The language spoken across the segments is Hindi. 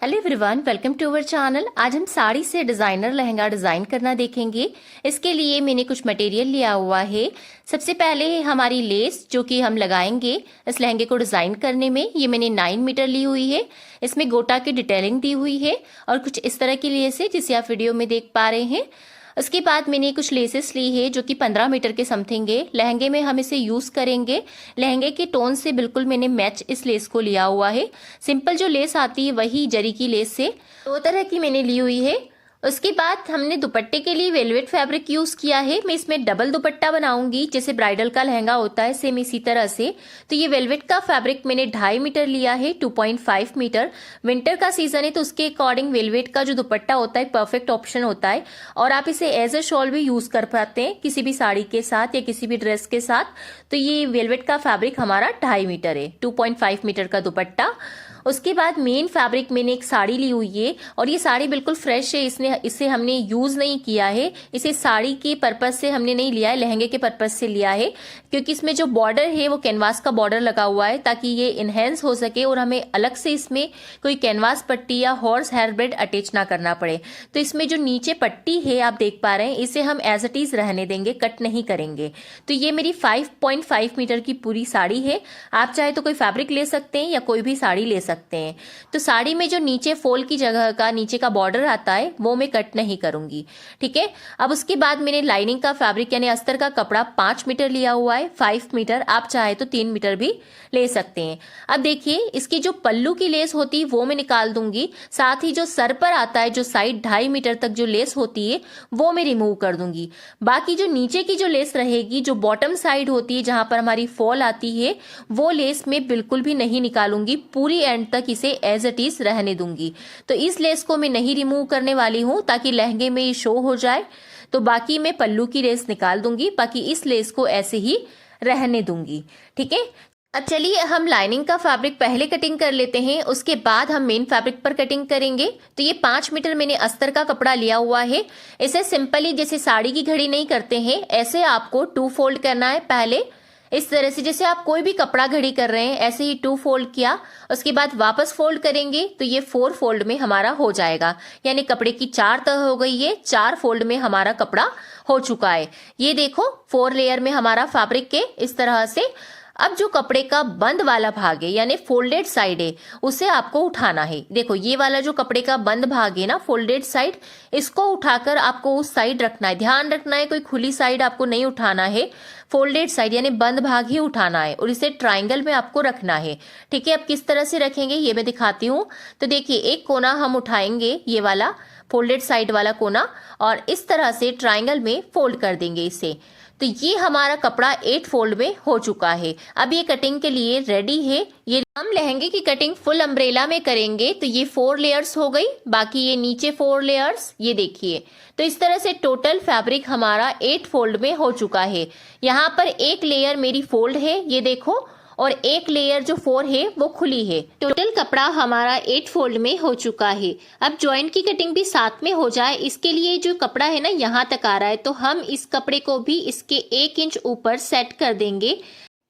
Hello everyone, welcome to our channel. आज हम साड़ी से डिज़ाइनर लहंगा डिज़ाइन करना देखेंगे। इसके लिए मैंने कुछ मटेरियल लिया हुआ है। सबसे पहले है हमारी लेस, जो कि हम लगाएंगे इस लहंगे को डिज़ाइन करने में। ये मैंने 9 मीटर ली हुई है। इसमें गोटा की डिटेलिंग दी हुई है और कुछ इस तरह की लेस है जिसे आप वीडियो में देख पा रहे हैं। उसके बाद मैंने कुछ लेसेस ली है जो कि 15 मीटर के समथिंग है। लहंगे में हम इसे यूज़ करेंगे। लहंगे के टोन से बिल्कुल मैंने मैच इस लेस को लिया हुआ है। सिंपल जो लेस आती है वही जरी की लेस से 2 तरह की मैंने ली हुई है। उसके बाद हमने दुपट्टे के लिए वेलवेट फैब्रिक यूज़ किया है। मैं इसमें डबल दुपट्टा बनाऊंगी, जैसे ब्राइडल का लहंगा होता है सेम इसी तरह से। तो ये वेलवेट का फैब्रिक मैंने 2.5 मीटर लिया है, 2.5 मीटर। विंटर का सीजन है तो उसके अकॉर्डिंग वेलवेट का जो दुपट्टा होता है परफेक्ट ऑप्शन होता है और आप इसे एज अ शॉल भी यूज़ कर पाते हैं किसी भी साड़ी के साथ या किसी भी ड्रेस के साथ। तो ये वेलवेट का फैब्रिक हमारा 2.5 मीटर है, 2.5 मीटर का दुपट्टा। उसके बाद मेन फैब्रिक मैंने एक साड़ी ली हुई है और ये साड़ी बिल्कुल फ्रेश है। इसे हमने यूज़ नहीं किया है, इसे साड़ी के पर्पज से हमने नहीं लिया है, लहंगे के पर्पज से लिया है। क्योंकि इसमें जो बॉर्डर है वो कैनवास का बॉर्डर लगा हुआ है ताकि ये इनहेंस हो सके और हमें अलग से इसमें कोई कैनवास पट्टी या हॉर्स हेयर ब्रेड अटैच ना करना पड़े। तो इसमें जो नीचे पट्टी है आप देख पा रहे हैं, इसे हम एज इट इज रहने देंगे, कट नहीं करेंगे। तो ये मेरी 5.5 मीटर की पूरी साड़ी है। आप चाहे तो कोई फैब्रिक ले सकते हैं या कोई भी साड़ी ले सकते हैं। तो साड़ी में जो नीचे फोल की जगह का नीचे का बॉर्डर आता है वो मैं कट नहीं करूंगी, ठीक है। अब उसके बाद मैंने लाइनिंग का फैब्रिक यानी अस्तर का कपड़ा 5 मीटर लिया हुआ है, 5 मीटर। आप चाहे तो 3 मीटर भी ले सकते हैं। अब देखिए, इसकी जो पल्लू की लेस होती है वो मैं निकाल दूंगी। साथ ही जो सर पर आता है, जो साइड 2.5 मीटर तक जो लेस होती है वो मैं रिमूव कर दूंगी। बाकी जो नीचे की जो लेस रहेगी, जो बॉटम साइड होती है जहां पर हमारी फॉल आती है, वो लेस मैं बिल्कुल भी नहीं निकालूंगी। पूरी एंड तक इसे एज इट इज रहने दूंगी। तो इस लेस को मैं नहीं रिमूव करने वाली हूं ताकि लहंगे में ये शो हो जाए। तो बाकी मैं पल्लू की लेस निकाल दूंगी, बाकी इस लेस को ऐसे ही रहने दूंगी, ठीक है। अब चलिए हम लाइनिंग का फैब्रिक पहले कटिंग कर लेते हैं, उसके बाद हम मेन फैब्रिक पर कटिंग करेंगे। तो ये 5 मीटर मैंने अस्तर का कपड़ा लिया हुआ है। इसे सिंपली जैसे साड़ी की घड़ी नहीं करते हैं, ऐसे आपको 2 फोल्ड करना है। पहले इस तरह से जैसे आप कोई भी कपड़ा घड़ी कर रहे हैं ऐसे ही 2 फोल्ड किया। उसके बाद वापस फोल्ड करेंगे तो ये 4 फोल्ड में हमारा हो जाएगा। यानी कपड़े की 4 तह हो गई है, 4 फोल्ड में हमारा कपड़ा हो चुका है। ये देखो 4 लेयर में हमारा फैब्रिक के इस तरह से। अब जो कपड़े का बंद वाला भाग है यानी फोल्डेड साइड है, उसे आपको उठाना है। देखो ये वाला जो कपड़े का बंद भाग है ना, फोल्डेड साइड, इसको उठाकर आपको उस साइड रखना है। ध्यान रखना है कोई खुली साइड आपको नहीं उठाना है, फोल्डेड साइड यानी बंद भाग ही उठाना है और इसे ट्राइंगल में आपको रखना है, ठीक है। अब किस तरह से रखेंगे ये मैं दिखाती हूँ। तो देखिए, एक कोना हम उठाएंगे, ये वाला फोल्डेड साइड वाला कोना, और इस तरह से ट्राइंगल में फोल्ड कर देंगे इसे। तो ये हमारा कपड़ा 8 फोल्ड में हो चुका है। अब ये कटिंग के लिए रेडी है। ये हम लहंगे की कटिंग फुल अम्ब्रेला में करेंगे। तो ये 4 लेयर्स हो गई, बाकी ये नीचे 4 लेयर्स, ये देखिए। तो इस तरह से टोटल फैब्रिक हमारा 8 फोल्ड में हो चुका है। यहाँ पर एक लेयर मेरी फोल्ड है, ये देखो, और एक लेयर जो 4 है वो खुली है। टोटल कपड़ा हमारा 8 फोल्ड में हो चुका है। अब जॉइंट की कटिंग भी साथ में हो जाए, इसके लिए जो कपड़ा है ना यहाँ तक आ रहा है, तो हम इस कपड़े को भी इसके 1 इंच ऊपर सेट कर देंगे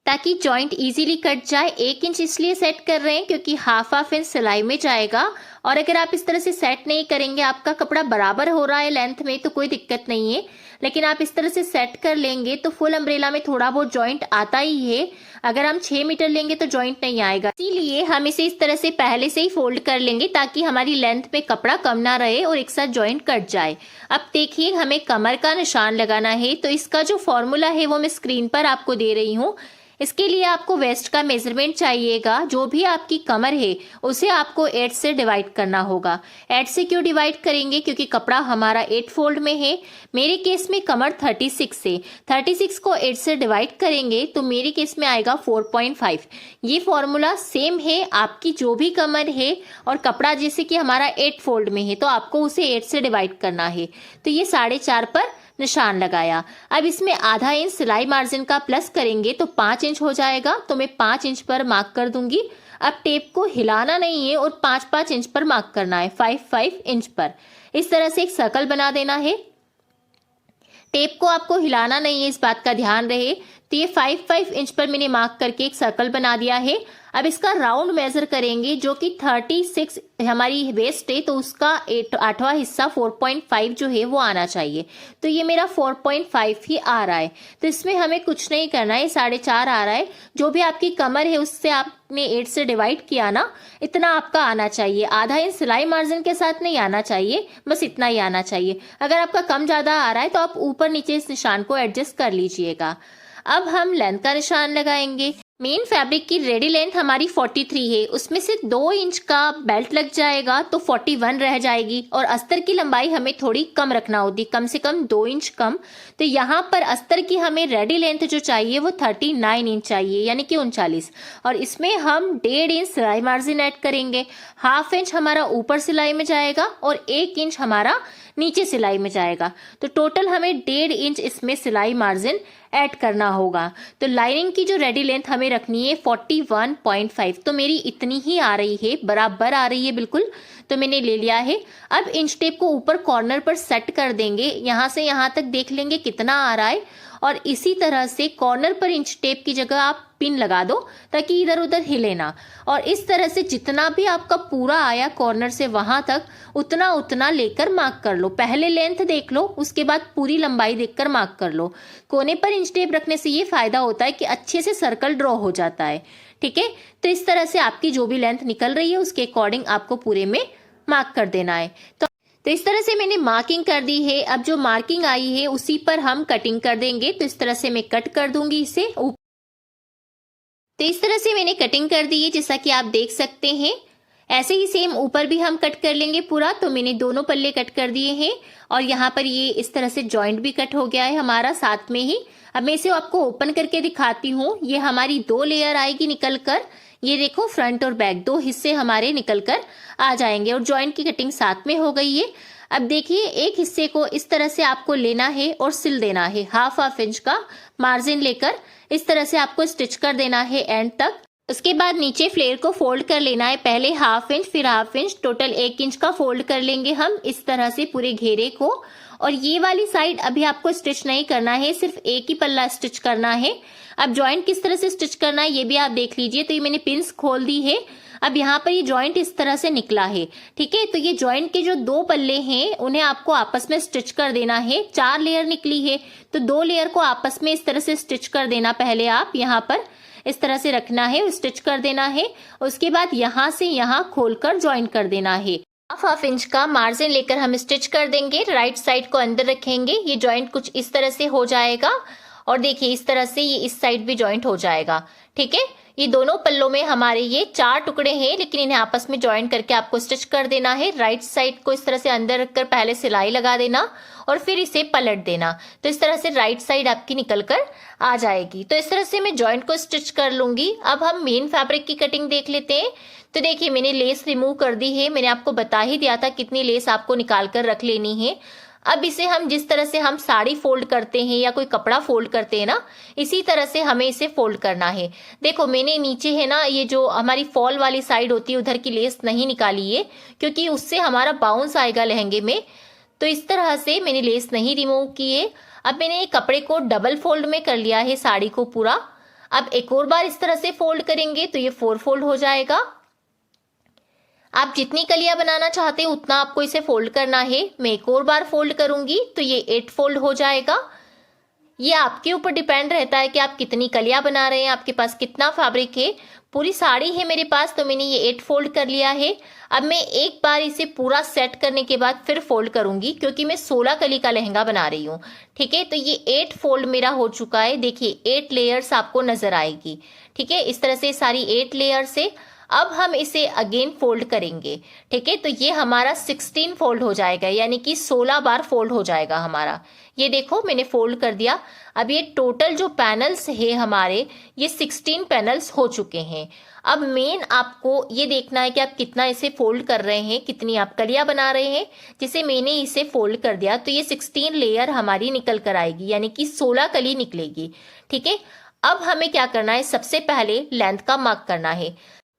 ताकि जॉइंट इजीली कट जाए। 1 इंच इसलिए सेट कर रहे हैं क्योंकि हाफ इंच सिलाई में जाएगा। और अगर आप इस तरह से सेट नहीं करेंगे, आपका कपड़ा बराबर हो रहा है लेंथ में, तो कोई दिक्कत नहीं है। लेकिन आप इस तरह से सेट कर लेंगे तो फुल अम्ब्रेला में थोड़ा बहुत जॉइंट आता ही है। अगर हम 6 मीटर लेंगे तो जॉइंट नहीं आएगा, इसीलिए हम इसे इस तरह से पहले से ही फोल्ड कर लेंगे ताकि हमारी लेंथ में कपड़ा कम ना रहे और एक साथ जॉइंट कट जाए। अब देखिए, हमें कमर का निशान लगाना है। तो इसका जो फॉर्मूला है वो मैं स्क्रीन पर आपको दे रही हूँ। इसके लिए आपको वेस्ट का मेजरमेंट चाहिएगा। जो भी आपकी कमर है उसे आपको 8 से डिवाइड करना होगा। 8 से क्यों डिवाइड करेंगे? क्योंकि कपड़ा हमारा 8 फोल्ड में है। मेरे केस में कमर 36 है, 36 को 8 से डिवाइड करेंगे तो मेरे केस में आएगा 4.5। ये फॉर्मूला सेम है। आपकी जो भी कमर है और कपड़ा जैसे कि हमारा 8 फोल्ड में है तो आपको उसे 8 से डिवाइड करना है। तो ये 4.5 पर निशान लगाया। अब इसमें आधा इंच सिलाई मार्जिन का प्लस करेंगे तो 5 इंच हो जाएगा। तो मैं 5 इंच पर मार्क कर दूंगी। अब टेप को हिलाना नहीं है और 5-5 इंच पर मार्क करना है, 5-5 इंच पर। इस तरह से एक सर्कल बना देना है। टेप को आपको हिलाना नहीं है, इस बात का ध्यान रहे। तो ये 5 इंच पर मैंने मार्क करके एक सर्कल बना दिया है। अब इसका राउंड मेजर करेंगे जो कि 36 हमारी वेस्ट है, तो उसका 8वां हिस्सा 4.5 जो है वो आना चाहिए। तो ये मेरा 4.5 ही आ रहा है। तो इसमें हमें कुछ नहीं करना है, 4.5 आ रहा है। जो भी आपकी कमर है उससे आपने 8 से डिवाइड किया ना, इतना आपका आना चाहिए। आधा इंच सिलाई मार्जिन के साथ नहीं आना चाहिए, बस इतना ही आना चाहिए। अगर आपका कम ज्यादा आ रहा है तो आप ऊपर नीचे इस निशान को एडजस्ट कर लीजिएगा। अब हम लेंथ का निशान लगाएंगे। मेन फैब्रिक की रेडी लेंथ हमारी 43 है, उसमें से 2 इंच का बेल्ट लग जाएगा तो 41 रह जाएगी। और अस्तर की लंबाई हमें थोड़ी कम रखना होगी, कम से कम 2 इंच कम। तो यहाँ पर अस्तर की हमें रेडी लेंथ जो चाहिए वो 39 इंच चाहिए, यानी कि 39। और इसमें हम 1.5 इंच सिलाई मार्जिन ऐड करेंगे। 1/2 इंच हमारा ऊपर सिलाई में जाएगा और 1 इंच हमारा नीचे सिलाई में जाएगा। तो टोटल हमें 1.5 इंच इसमें सिलाई मार्जिन ऐड करना होगा। तो लाइनिंग की जो रेडी लेंथ हमें रखनी है 41.5, तो मेरी इतनी ही आ रही है, बराबर आ रही है बिल्कुल। तो मैंने ले लिया है। अब इंच टेप को ऊपर कॉर्नर पर सेट कर देंगे, यहां से यहां तक देख लेंगे कितना आ रहा है। और इसी तरह से कॉर्नर पर इंच टेप की जगह आप पिन लगा दो ताकि इधर उधर हिले ना। और इस तरह से जितना भी आपका पूरा आया कॉर्नर से वहां तक, उतना उतना लेकर मार्क कर लो। पहले लेंथ देख लो, उसके बाद पूरी लंबाई देखकर मार्क कर लो। कोने पर इंच टेप रखने से ये फायदा होता है कि अच्छे से सर्कल ड्रॉ हो जाता है। ठीक है, तो इस तरह से आपकी जो भी लेंथ निकल रही है उसके अकॉर्डिंग आपको पूरे में मार्क कर देना है। तो इस तरह से मैंने मार्किंग कर दी है। अब जो मार्किंग आई है उसी पर हम कटिंग कर देंगे। तो इस तरह से मैं कट कर दूंगी इसे। तो इस तरह से मैंने कटिंग कर दी है, जैसा कि आप देख सकते हैं। ऐसे ही सेम ऊपर भी हम कट कर लेंगे पूरा। तो मैंने दोनों पल्ले कट कर दिए हैं और यहाँ पर ये इस तरह से जॉइंट भी कट हो गया है हमारा साथ में ही। अब मैं इसे आपको ओपन करके दिखाती हूँ। ये हमारी 2 लेयर आएगी निकल कर। ये देखो, फ्रंट और बैक 2 हिस्से हमारे निकल कर आ जाएंगे और जॉइंट की कटिंग साथ में हो गई है। अब देखिए, एक हिस्से को इस तरह से आपको लेना है और सिल देना है। 1/2 इंच का मार्जिन लेकर इस तरह से आपको स्टिच कर देना है एंड तक। उसके बाद नीचे फ्लेयर को फोल्ड कर लेना है। पहले 1/2 इंच फिर 1/2 इंच, टोटल 1 इंच का फोल्ड कर लेंगे हम इस तरह से पूरे घेरे को। और ये वाली साइड अभी आपको स्टिच नहीं करना है, सिर्फ एक ही पल्ला स्टिच करना है। अब जॉइंट किस तरह से स्टिच करना है ये भी आप देख लीजिए। तो ये मैंने पिंस खोल दी है। अब यहाँ पर ये जॉइंट इस तरह से निकला है। ठीक है, तो ये जॉइंट के जो 2 पल्ले हैं उन्हें आपको आपस में स्टिच कर देना है। 4 लेयर निकली है तो 2 लेयर को आपस में इस तरह से स्टिच कर देना। पहले आप यहाँ पर इस तरह से रखना है, स्टिच कर देना है। उसके बाद यहाँ से यहाँ खोलकर ज्वाइन कर देना है। 1/2 इंच का मार्जिन लेकर हम स्टिच कर देंगे। राइट साइड को अंदर रखेंगे। ये जॉइंट कुछ इस तरह से हो जाएगा और देखिए इस तरह से ये इस साइड भी जॉइंट हो जाएगा। ठीक है, ये दोनों पल्लों में हमारे ये 4 टुकड़े हैं, लेकिन इन्हें आपस में जॉइंट करके आपको स्टिच कर देना है। राइट साइड को इस तरह से अंदर रखकर पहले सिलाई लगा देना और फिर इसे पलट देना। तो इस तरह से राइट साइड आपकी निकल कर आ जाएगी। तो इस तरह से मैं जॉइंट को स्टिच कर लूंगी। अब हम मेन फैब्रिक की कटिंग देख लेते हैं। तो देखिए, मैंने लेस रिमूव कर दी है। मैंने आपको बता ही दिया था कितनी लेस आपको निकाल कर रख लेनी है। अब इसे हम जिस तरह से हम साड़ी फोल्ड करते हैं या कोई कपड़ा फोल्ड करते हैं ना, इसी तरह से हमें इसे फोल्ड करना है। देखो, मैंने नीचे है ना, ये जो हमारी फॉल वाली साइड होती है उधर की लेस नहीं निकाली है, क्योंकि उससे हमारा बाउंस आएगा लहंगे में। तो इस तरह से मैंने लेस नहीं रिमूव की है। अब मैंने कपड़े को डबल फोल्ड में कर लिया है, साड़ी को पूरा। अब एक और बार इस तरह से फोल्ड करेंगे तो ये 4 फोल्ड हो जाएगा। आप जितनी कलियां बनाना चाहते हैं उतना आपको इसे फोल्ड करना है। मैं एक और बार फोल्ड करूंगी तो ये 8 फोल्ड हो जाएगा। ये आपके ऊपर डिपेंड रहता है कि आप कितनी कलियां बना रहे हैं, आपके पास कितना फैब्रिक है। पूरी साड़ी है मेरे पास तो मैंने ये 8 फोल्ड कर लिया है। अब मैं एक बार इसे पूरा सेट करने के बाद फिर फोल्ड करूंगी, क्योंकि मैं 16 कली का लहंगा बना रही हूँ। ठीक है, तो ये 8 फोल्ड मेरा हो चुका है। देखिए 8 लेयर्स आपको नजर आएगी। ठीक है, इस तरह से सारी 8 लेयर से अब हम इसे अगेन फोल्ड करेंगे। ठीक है, तो ये हमारा 16 फोल्ड हो जाएगा, यानी कि 16 बार फोल्ड हो जाएगा हमारा। ये देखो मैंने फोल्ड कर दिया। अब ये टोटल जो पैनल्स है हमारे, ये 16 पैनल्स हो चुके हैं। अब मेन आपको ये देखना है कि आप कितना इसे फोल्ड कर रहे हैं, कितनी आप कलियां बना रहे हैं। जैसे मैंने इसे फोल्ड कर दिया तो ये 16 लेयर हमारी निकल कर आएगी, यानी कि 16 कली निकलेगी। ठीक है, अब हमें क्या करना है, सबसे पहले लेंथ का मार्क करना है।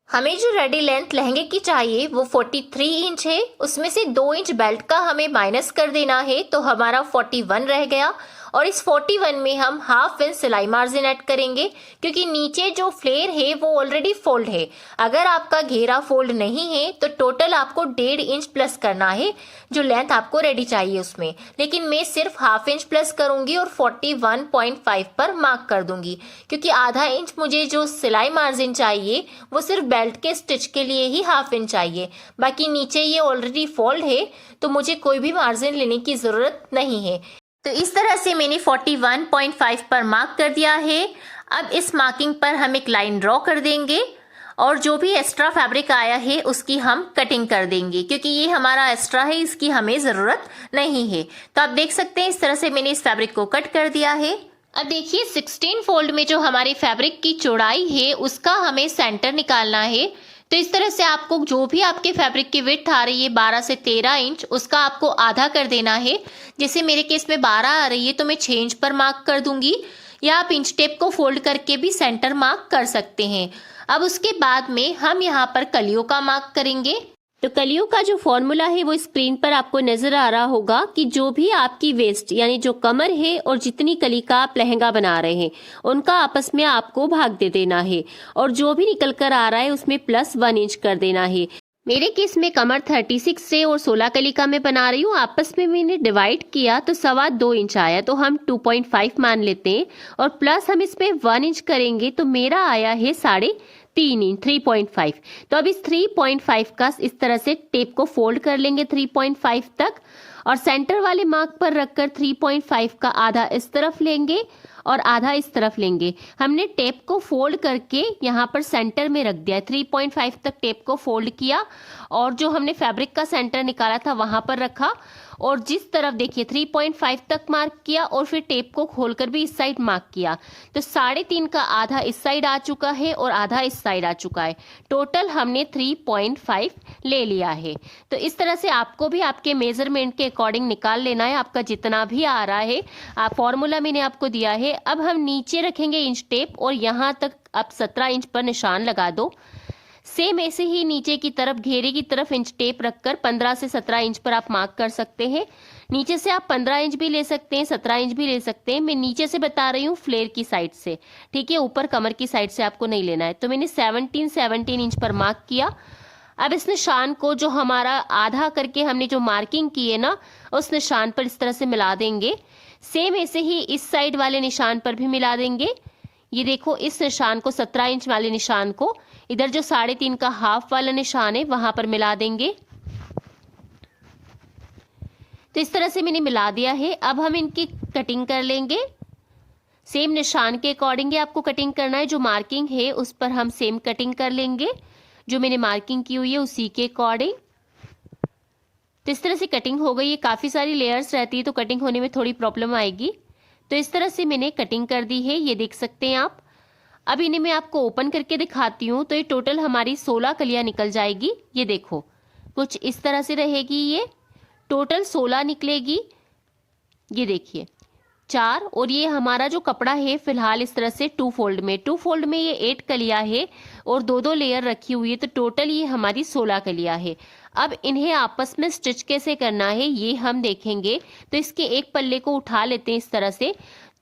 हमें जो रेडी लेंथ लहंगे की चाहिए वो 43 इंच है। उसमें से 2 इंच बेल्ट का हमें माइनस कर देना है, तो हमारा 41 रह गया। और इस 41 में हम हाफ इंच सिलाई मार्जिन ऐड करेंगे, क्योंकि नीचे जो फ्लेयर है वो ऑलरेडी फोल्ड है। अगर आपका घेरा फोल्ड नहीं है तो टोटल आपको 1.5 इंच प्लस करना है, जो लेंथ आपको रेडी चाहिए उसमें। लेकिन मैं सिर्फ हाफ इंच प्लस करूंगी और 41.5 पर मार्क कर दूंगी, क्योंकि आधा इंच मुझे जो सिलाई मार्जिन चाहिए वो सिर्फ बेल्ट के स्टिच के लिए ही हाफ इंच चाहिए। बाकी नीचे ये ऑलरेडी फोल्ड है तो मुझे कोई भी मार्जिन लेने की जरूरत नहीं है। तो इस तरह से मैंने 41.5 पर मार्क कर दिया है। अब इस मार्किंग पर हम एक लाइन ड्रॉ कर देंगे और जो भी एक्स्ट्रा फैब्रिक आया है उसकी हम कटिंग कर देंगे, क्योंकि ये हमारा एक्स्ट्रा है, इसकी हमें ज़रूरत नहीं है। तो आप देख सकते हैं इस तरह से मैंने इस फैब्रिक को कट कर दिया है। अब देखिए 16 फोल्ड में जो हमारे फैब्रिक की चौड़ाई है उसका हमें सेंटर निकालना है। तो इस तरह से आपको जो भी आपके फैब्रिक की विड्थ आ रही है 12 से 13 इंच, उसका आपको आधा कर देना है। जैसे मेरे केस में 12 आ रही है तो मैं 6 इंच पर मार्क कर दूंगी, या आप इंच टेप को फोल्ड करके भी सेंटर मार्क कर सकते हैं। अब उसके बाद में हम यहाँ पर कलियों का मार्क करेंगे। तो कलियों का जो फॉर्मूला है वो स्क्रीन पर आपको नजर आ रहा होगा कि जो भी आपकी वेस्ट यानी जो कमर है और जितनी कली का आप लहंगा बना रहे हैं उनका आपस में आपको भाग दे देना है, और जो भी निकल कर आ रहा है उसमें +1 इंच कर देना है। मेरे केस में कमर 36 से और 16 कली का मैं बना रही हूँ, आपस में मैंने डिवाइड किया तो 2.25 इंच आया, तो हम 2.5 मान लेते हैं और प्लस हम इसमें 1 इंच करेंगे तो मेरा आया है 3.5 इंच 3.5। तो अब इस 3.5 का इस तरह से टेप को फोल्ड कर लेंगे 3.5 तक, और सेंटर वाले मार्क पर रखकर 3.5 का आधा इस तरफ लेंगे और आधा इस तरफ लेंगे। हमने टेप को फोल्ड करके यहाँ पर सेंटर में रख दिया, 3.5 तक टेप को फोल्ड किया और जो हमने फैब्रिक का सेंटर निकाला था वहां पर रखा, और जिस तरफ देखिए 3.5 तक मार्क किया और फिर टेप को खोलकर भी इस साइड मार्क किया। तो 3.5 का आधा इस साइड आ चुका है और आधा इस साइड आ चुका है। टोटल हमने 3.5 ले लिया है। तो इस तरह से आपको भी आपके मेजरमेंट के अकॉर्डिंग निकाल लेना है, आपका जितना भी आ रहा है। फॉर्मूला मैंने आपको दिया है। अब हम नीचे रखेंगे इंच टेप और यहाँ तक आप 17 इंच पर निशान लगा दो। सेम ऐसे ही नीचे की तरफ घेरे की तरफ इंच टेप रखकर 15 से 17 इंच पर आप मार्क कर सकते हैं। नीचे से आप 15 इंच भी ले सकते हैं, 17 इंच भी ले सकते हैं। मैं नीचे से बता रही हूँ फ्लेयर की साइड से, ठीक है, ऊपर कमर की साइड से आपको नहीं लेना है। तो मैंने 17 इंच पर मार्क किया। अब इस निशान को जो हमारा आधा करके हमने जो मार्किंग की है ना, उस निशान पर इस तरह से मिला देंगे। सेम ऐसे ही इस साइड वाले निशान पर भी मिला देंगे। ये देखो इस निशान को 17 इंच वाले निशान को इधर जो 3.5 का हाफ वाला निशान है वहां पर मिला देंगे। तो इस तरह से मैंने मिला दिया है। अब हम इनकी कटिंग कर लेंगे। सेम निशान के अकॉर्डिंग आपको कटिंग करना है, जो मार्किंग है उस पर हम सेम कटिंग कर लेंगे, जो मैंने मार्किंग की हुई है उसी के अकॉर्डिंग। तो इस तरह से कटिंग हो गई है। काफी सारी लेयर्स रहती है तो कटिंग होने में थोड़ी प्रॉब्लम आएगी। तो इस तरह से मैंने कटिंग कर दी है, ये देख सकते हैं आप। अब इन्हें मैं आपको ओपन करके दिखाती हूँ। तो ये टोटल हमारी 16 कलियां निकल जाएगी। ये देखो कुछ इस तरह से रहेगी, ये टोटल 16 निकलेगी। ये देखिए 4, और ये हमारा जो कपड़ा है फिलहाल इस तरह से 2 फोल्ड में ये 8 कलियां है और 2-2 लेयर रखी हुई है। तो टोटल ये हमारी 16 कलियां है। अब इन्हें आपस में स्टिच कैसे करना है ये हम देखेंगे। तो इसके एक पल्ले को उठा लेते हैं इस तरह से।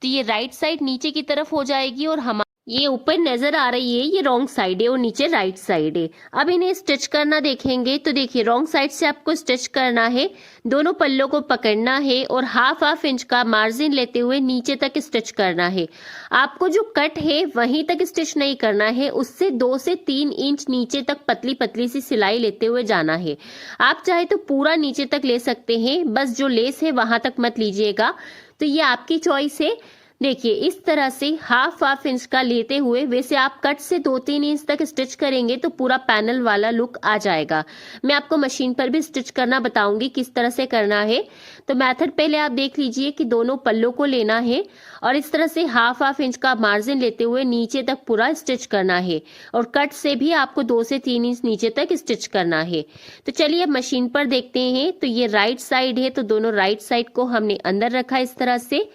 तो ये राइट साइड नीचे की तरफ हो जाएगी और हम ये ऊपर नजर आ रही है ये रॉन्ग साइड है और नीचे राइट साइड है। अब इन्हें स्टिच करना देखेंगे। तो देखिए रॉन्ग साइड से आपको स्टिच करना है, दोनों पल्लों को पकड़ना है और हाफ इंच का मार्जिन लेते हुए नीचे तक स्टिच करना है। आपको जो कट है वहीं तक स्टिच नहीं करना है, उससे 2 से 3 इंच नीचे तक पतली पतली सी सिलाई लेते हुए जाना है। आप चाहे तो पूरा नीचे तक ले सकते हैं, बस जो लेस है वहां तक मत लीजिएगा। तो ये आपकी चॉइस है। देखिए इस तरह से हाफ इंच का लेते हुए, वैसे आप कट से 2-3 इंच तक स्टिच करेंगे तो पूरा पैनल वाला लुक आ जाएगा। मैं आपको मशीन पर भी स्टिच करना बताऊंगी किस तरह से करना है। तो मेथड पहले आप देख लीजिए कि दोनों पल्लों को लेना है और इस तरह से हाफ इंच का मार्जिन लेते हुए नीचे तक पूरा स्टिच करना है, और कट से भी आपको 2 से 3 इंच नीचे तक स्टिच करना है। तो चलिए अब मशीन पर देखते हैं। तो ये राइट साइड है, तो दोनों राइट साइड को हमने अंदर रखा इस तरह से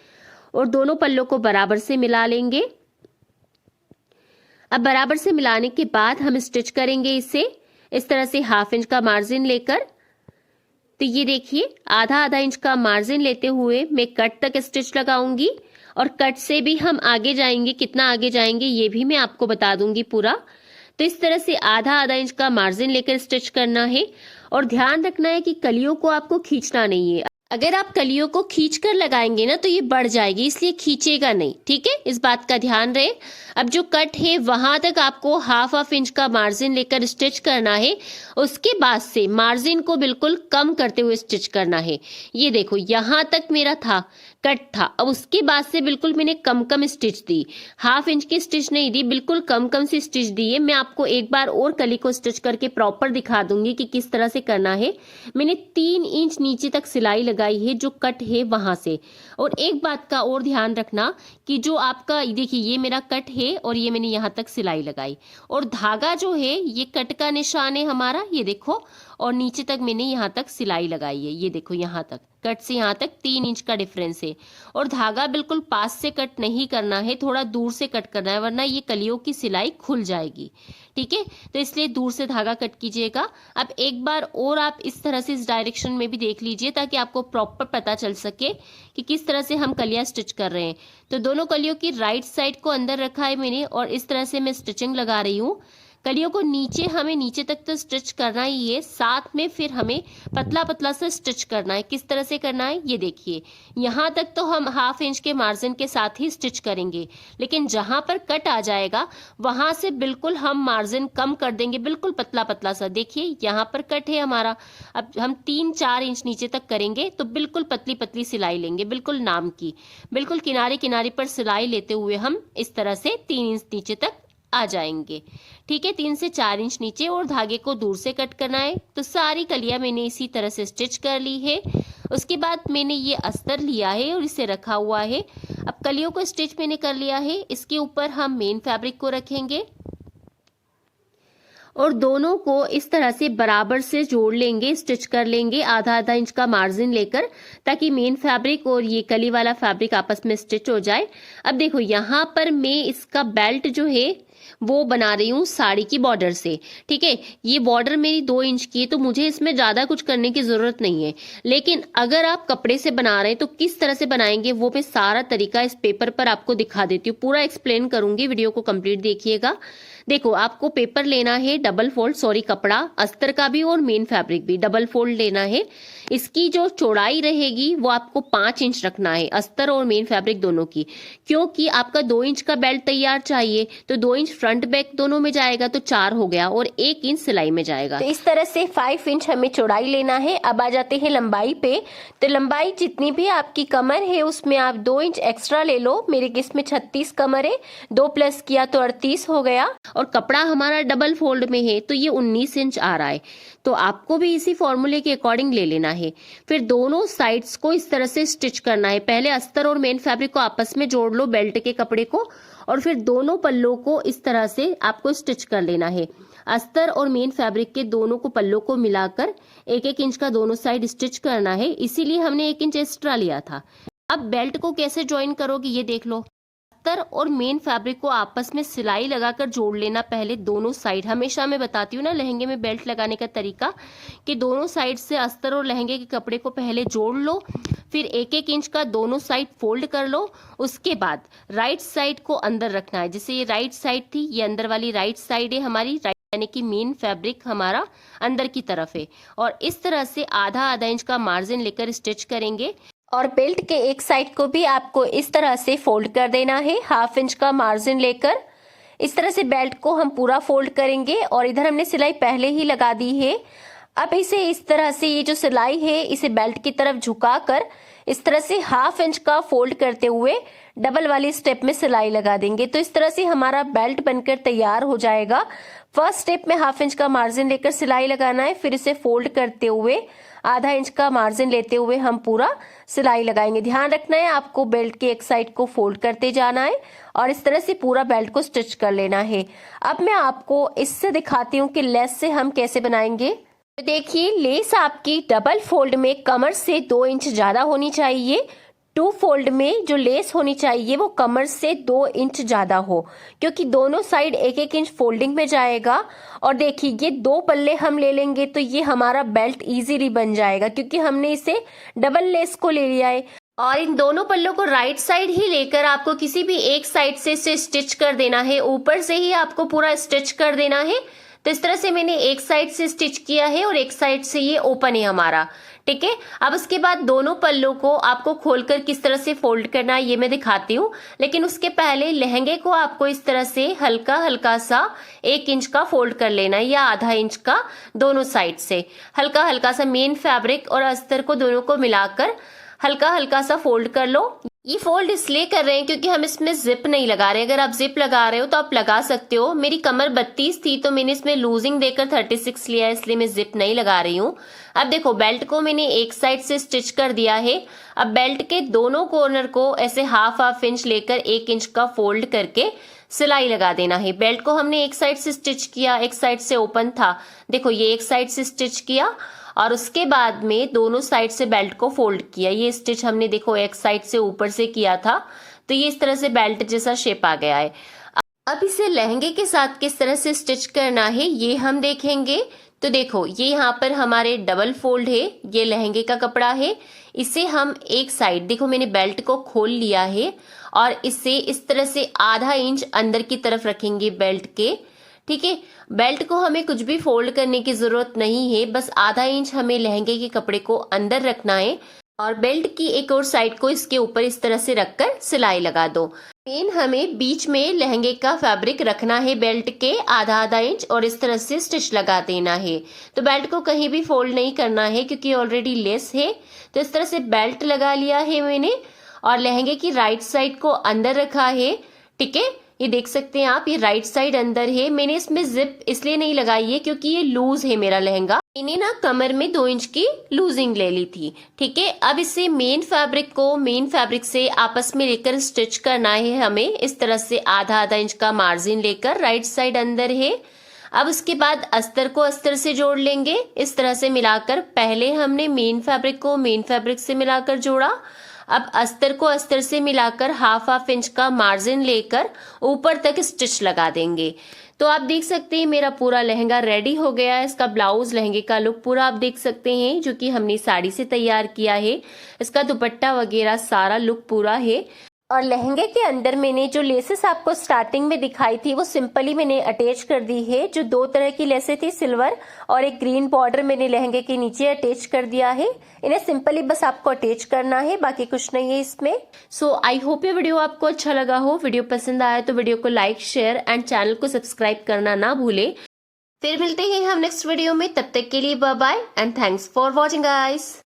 और दोनों पल्लों को बराबर से मिला लेंगे। अब बराबर से मिलाने के बाद हम स्टिच करेंगे इसे इस तरह से हाफ इंच का मार्जिन लेकर। तो ये देखिए आधा आधा इंच का मार्जिन लेते हुए मैं कट तक स्टिच लगाऊंगी और कट से भी हम आगे जाएंगे, कितना आगे जाएंगे ये भी मैं आपको बता दूंगी पूरा। तो इस तरह से आधा आधा इंच का मार्जिन लेकर स्टिच करना है और ध्यान रखना है कि कलियों को आपको खींचना नहीं है। अगर आप कलियों को खींच कर लगाएंगे ना तो ये बढ़ जाएगी, इसलिए खींचेगा नहीं, ठीक है, इस बात का ध्यान रहे। अब जो कट है वहां तक आपको हाफ इंच का मार्जिन लेकर स्टिच करना है। उसके बाद से मार्जिन को बिल्कुल कम करते हुए स्टिच करना है। ये देखो यहां तक मेरा था, कट था, अब उसके बाद से बिल्कुल मैंने कम स्टिच दी, हाफ इंच की स्टिच नहीं दी, बिल्कुल कम सी स्टिच दी है। मैं आपको एक बार और कली को स्टिच करके प्रॉपर दिखा दूंगी कि किस तरह से करना है। मैंने 3 इंच नीचे तक सिलाई लगाई है जो कट है वहां से। और एक बात का और ध्यान रखना कि जो आपका देखिए ये मेरा कट है और ये मैंने यहाँ तक सिलाई लगाई और धागा जो है ये कट का निशान है हमारा, ये देखो, और नीचे तक मैंने यहाँ तक सिलाई लगाई है, ये देखो यहाँ तक, कट से यहाँ तक 3 इंच का डिफरेंस है। और धागा बिल्कुल पास से कट नहीं करना है, थोड़ा दूर से कट करना है, वरना ये कलियों की सिलाई खुल जाएगी, ठीक है। तो इसलिए दूर से धागा कट कीजिएगा। अब एक बार और आप इस तरह से इस डायरेक्शन में भी देख लीजिए ताकि आपको प्रॉपर पता चल सके कि किस तरह से हम कलियां स्टिच कर रहे हैं। तो दोनों कलियों की राइट साइड को अंदर रखा है मैंने और इस तरह से मैं स्टिचिंग लगा रही हूँ। कलियों को हमें नीचे तक तो स्टिच करना ही है, साथ में फिर हमें पतला पतला सा स्टिच करना है। किस तरह से करना है ये देखिए, यहाँ तक तो हम हाफ इंच के मार्जिन के साथ ही स्टिच करेंगे, लेकिन जहां पर कट आ जाएगा वहां से बिल्कुल हम मार्जिन कम कर देंगे, बिल्कुल पतला पतला सा। देखिए यहाँ पर कट है हमारा, अब हम 3-4 इंच नीचे तक करेंगे तो बिल्कुल पतली पतली सिलाई लेंगे, बिल्कुल नाम की, बिल्कुल किनारे किनारे पर सिलाई लेते हुए हम इस तरह से 3 इंच नीचे तक आ जाएंगे, ठीक है, 3 से 4 इंच नीचे। और धागे को दूर से कट करना है। तो सारी कलियां मैंने इसी तरह से स्टिच कर ली है। उसके बाद मैंने ये अस्तर लिया है और इसे रखा हुआ है। अब कलियों को स्टिच मैंने कर लिया है, इसके ऊपर हम मेन फैब्रिक को रखेंगे और दोनों को इस तरह से बराबर से जोड़ लेंगे, स्टिच कर लेंगे आधा आधा इंच का मार्जिन लेकर, ताकि मेन फैब्रिक और ये कली वाला फैब्रिक आपस में स्टिच हो जाए। अब देखो यहाँ पर मैं इसका बेल्ट जो है वो बना रही हूँ साड़ी की बॉर्डर से, ठीक है। ये बॉर्डर मेरी 2 इंच की है तो मुझे इसमें ज्यादा कुछ करने की जरूरत नहीं है, लेकिन अगर आप कपड़े से बना रहे हैं तो किस तरह से बनाएंगे वो मैं सारा तरीका इस पेपर पर आपको दिखा देती हूँ, पूरा एक्सप्लेन करूंगी, वीडियो को कंप्लीट देखिएगा। देखो आपको पेपर लेना है डबल फोल्ड, कपड़ा अस्तर का भी और मेन फैब्रिक भी डबल फोल्ड लेना है। इसकी जो चौड़ाई रहेगी वो आपको 5 इंच रखना है, अस्तर और मेन फैब्रिक दोनों की, क्योंकि आपका 2 इंच का बेल्ट तैयार चाहिए तो 2 इंच फ्रंट बैक दोनों में जाएगा तो 4 हो गया और 1 इंच सिलाई में जाएगा। तो इस तरह से 5 इंच हमें चौड़ाई लेना है। अब आ जाते हैं लंबाई पे। तो लंबाई जितनी भी आपकी कमर है उसमें आप 2 इंच एक्स्ट्रा ले लो। मेरे केस में 36 कमर है, 2 प्लस किया तो 38 हो गया और कपड़ा हमारा डबल फोल्ड में है तो ये 19 इंच आ रहा है। तो आपको भी इसी फॉर्मूले के अकॉर्डिंग ले लेना है। फिर दोनों साइड्स को इस तरह से स्टिच करना है। पहले अस्तर और मेन फैब्रिक को आपस में जोड़ लो बेल्ट के कपड़े को और फिर दोनों पल्लों को इस तरह से आपको स्टिच कर लेना है। अस्तर और मेन फैब्रिक के दोनों को पल्लों को मिलाकर 1-1 इंच का दोनों साइड स्टिच करना है, इसीलिए हमने 1 इंच एक्स्ट्रा लिया था। अब बेल्ट को कैसे ज्वाइन करोगे ये देख लो। अस्तर और मेन फैब्रिक को आपस में सिलाई लगाकर जोड़ लेना पहले दोनों साइड। हमेशा मैं बताती हूँ ना लहंगे में बेल्ट लगाने का तरीका कि दोनों साइड से अस्तर और लहंगे के कपड़े को पहले जोड़ लो, फिर 1-1 इंच का दोनों साइड फोल्ड कर लो। उसके बाद राइट साइड को अंदर रखना है, जैसे ये राइट साइड थी, ये अंदर वाली राइट साइड है हमारी, यानी कि मेन फैब्रिक हमारा अंदर की तरफ है और इस तरह से आधा आधा इंच का मार्जिन लेकर स्टिच करेंगे। और बेल्ट के एक साइड को भी आपको इस तरह से फोल्ड कर देना है, हाफ इंच का मार्जिन लेकर। इस तरह से बेल्ट को हम पूरा फोल्ड करेंगे और इधर हमने सिलाई पहले ही लगा दी है। अब इसे इस तरह से ये जो सिलाई है इसे बेल्ट की तरफ झुकाकर इस तरह से हाफ इंच का फोल्ड करते हुए डबल वाली स्टेप में सिलाई लगा देंगे। तो इस तरह से हमारा बेल्ट बनकर तैयार हो जाएगा। फर्स्ट स्टेप में हाफ इंच का मार्जिन लेकर सिलाई लगाना है, फिर इसे फोल्ड करते हुए आधा इंच का मार्जिन लेते हुए हम पूरा सिलाई लगाएंगे। ध्यान रखना है आपको बेल्ट के एक साइड को फोल्ड करते जाना है और इस तरह से पूरा बेल्ट को स्टिच कर लेना है। अब मैं आपको इससे दिखाती हूँ कि लेस से हम कैसे बनाएंगे। तो देखिए लेस आपकी डबल फोल्ड में कमर से 2 इंच ज्यादा होनी चाहिए। टू फोल्ड में जो लेस होनी चाहिए वो कमर से 2 इंच ज्यादा हो, क्योंकि दोनों साइड 1-1 इंच फोल्डिंग में जाएगा। और देखिए ये 2 पल्ले हम ले लेंगे तो ये हमारा बेल्ट इजीली बन जाएगा, क्योंकि हमने इसे डबल लेस को ले लिया है। और इन दोनों पल्लों को राइट साइड ही लेकर आपको किसी भी एक साइड से इसे स्टिच कर देना है, ऊपर से ही आपको पूरा स्टिच कर देना है। तो इस तरह से मैंने एक साइड से स्टिच किया है और एक साइड से ये ओपन है हमारा, ठीक है। अब उसके बाद दोनों पल्लों को आपको खोलकर किस तरह से फोल्ड करना है ये मैं दिखाती हूँ, लेकिन उसके पहले लहंगे को आपको इस तरह से हल्का हल्का सा 1 इंच का फोल्ड कर लेना है, या आधा इंच का, दोनों साइड से हल्का हल्का सा मेन फैब्रिक और अस्तर को दोनों को मिलाकर हल्का हल्का सा फोल्ड कर लो। ये फोल्ड इसलिए कर रहे हैं क्योंकि हम इसमें जिप नहीं लगा रहे हैं। अगर आप जिप लगा रहे हो तो आप लगा सकते हो। मेरी कमर 32 थी तो मैंने इसमें लूजिंग देकर 36 लिया है, इसलिए मैं जिप नहीं लगा रही हूँ। अब देखो बेल्ट को मैंने एक साइड से स्टिच कर दिया है। अब बेल्ट के दोनों कॉर्नर को ऐसे हाफ इंच लेकर 1 इंच का फोल्ड करके सिलाई लगा देना है। बेल्ट को हमने एक साइड से स्टिच किया, एक साइड से ओपन था, देखो ये एक साइड से स्टिच किया और उसके बाद में दोनों साइड से बेल्ट को फोल्ड किया। ये स्टिच हमने देखो एक साइड से ऊपर से किया था, तो ये इस तरह से बेल्ट जैसा शेप आ गया है। अब इसे लहंगे के साथ किस तरह से स्टिच करना है ये हम देखेंगे। तो देखो ये यहाँ पर हमारे डबल फोल्ड है, ये लहंगे का कपड़ा है। इसे हम एक साइड, देखो मैंने बेल्ट को खोल लिया है और इसे इस तरह से आधा इंच अंदर की तरफ रखेंगे बेल्ट के, ठीक है। बेल्ट को हमें कुछ भी फोल्ड करने की जरूरत नहीं है, बस आधा इंच हमें लहंगे के कपड़े को अंदर रखना है और बेल्ट की एक और साइड को इसके ऊपर इस तरह से रखकर सिलाई लगा दो। मेन हमें बीच में लहंगे का फैब्रिक रखना है बेल्ट के आधा इंच और इस तरह से स्टिच लगा देना है। तो बेल्ट को कहीं भी फोल्ड नहीं करना है क्योंकि ऑलरेडी लेस है। तो इस तरह से बेल्ट लगा लिया है मैंने और लहंगे की राइट साइड को अंदर रखा है, ठीक है। ये देख सकते हैं आप, ये राइट साइड अंदर है। मैंने इसमें जिप इसलिए नहीं लगाई है क्योंकि ये लूज है मेरा लहंगा। मैंने ना कमर में 2 इंच की लूजिंग ले ली थी, ठीक है। अब इसे मेन फैब्रिक से आपस में लेकर स्टिच करना है हमें। इस तरह से आधा इंच का मार्जिन लेकर राइट साइड अंदर है। अब उसके बाद अस्तर को अस्तर से जोड़ लेंगे, इस तरह से मिलाकर। पहले हमने मेन फैब्रिक को मेन फैब्रिक से मिलाकर जोड़ा। अब अस्तर को अस्तर से मिलाकर हाफ इंच का मार्जिन लेकर ऊपर तक स्टिच लगा देंगे। तो आप देख सकते हैं मेरा पूरा लहंगा रेडी हो गया है। इसका ब्लाउज, लहंगे का लुक पूरा आप देख सकते हैं, जो कि हमने साड़ी से तैयार किया है। इसका दुपट्टा वगैरह सारा लुक पूरा है। और लहंगे के अंदर मैंने जो लेसेस आपको स्टार्टिंग में दिखाई थी वो सिंपली मैंने अटैच कर दी है। जो 2 तरह की लेसेस थी, सिल्वर और एक ग्रीन बॉर्डर, मैंने लहंगे के नीचे अटैच कर दिया है। इन्हें सिंपली बस आपको अटैच करना है, बाकी कुछ नहीं है इसमें। सो आई होप ये वीडियो आपको अच्छा लगा हो। वीडियो पसंद आया तो वीडियो को लाइक, शेयर एंड चैनल को सब्सक्राइब करना ना भूले। फिर मिलते हैं हम नेक्स्ट वीडियो में, तब तक के लिए bye bye and thanks for watching guys.